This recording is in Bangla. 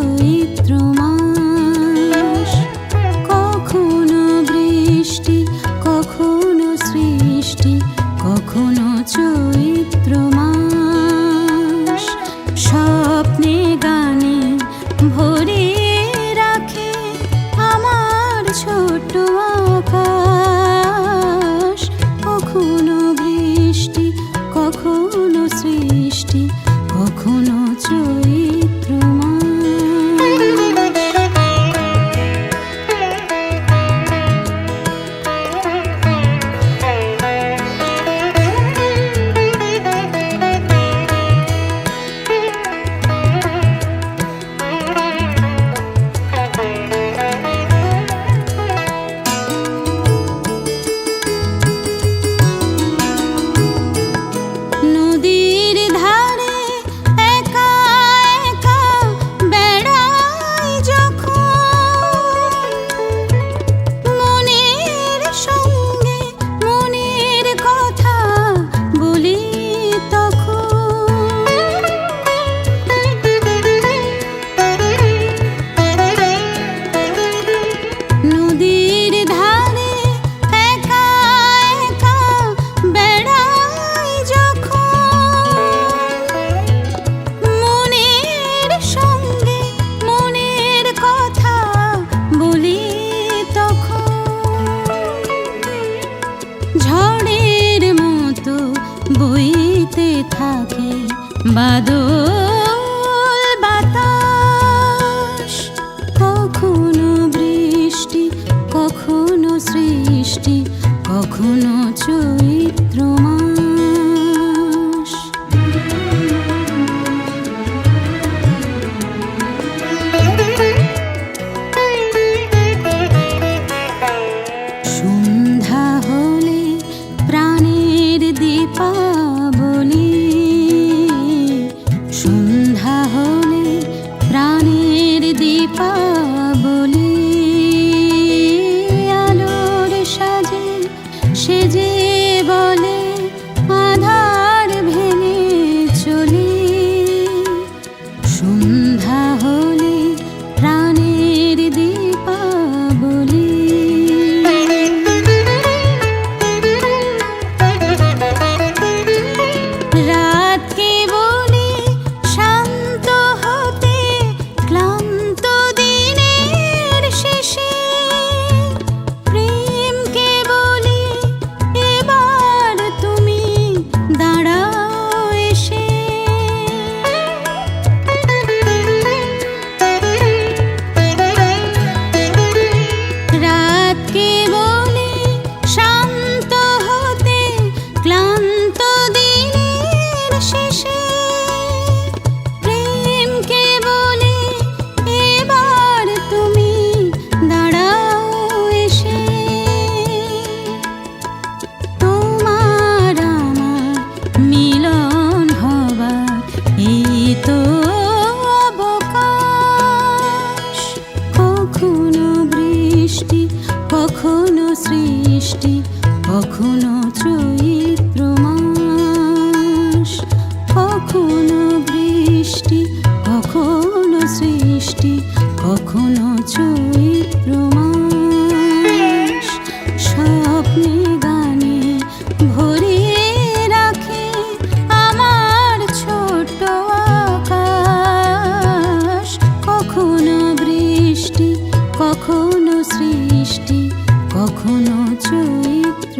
চৈত্র মাস, কখনো বৃষ্টি কখনো সৃষ্টি, কখনো চৈত্র মাস। স্বপ্নে গানে ভরিয়ে রাখে আমার ছোট আকাশ, কখনো বৃষ্টি কখনো সৃষ্টি, কখনো চৈত্র মাস। নদীর ধারে একা একা বেড়াই যখন, মনের সঙ্গে মনের কথা বলি তখন। নদীর ধারে একা একা বেড়াই যখন, মনের সঙ্গে মনের কথা বলি তখন। ঝড়ের মতো বইতে থাকে বাদল বাতাস, কখনো বৃষ্টি কখনো সৃষ্টি, কখনো চৈত্র মাস। সন্ধ্যা হলে প্রাণের দীপাবলি, সন্ধ্যা হলে প্রাণের দীপাবলি। আলোর সাজে সেজে বলে আধার ভেঙে চলি, সন্ধ্যা হলে প্রাণের দীপাবলি। রাতকে বলি শান্ত হতে ক্লান্ত দিনের শেষে, প্রেমকে বলি এবার তুমি দাঁড়াও এসে। রাতকে বলি শান্ত হতে ক্লান্ত দিনের শেষে, প্রেমকে বলি এবার তুমি দাঁড়াও এসে। তোমার আমার মিলন হবার এই তো অবকাশ, কখনো বৃষ্টি কখনো সৃষ্টি, কখনো চৈত্র মাস। কখনো বৃষ্টি কখনো সৃষ্টি, কখনো চৈত্র মাস। স্বপ্নে গানে ভরিয়ে রাখে আমার ছোট আকাশ, কখনো বৃষ্টি কখনো সৃষ্টি, কখনো চৈত্র।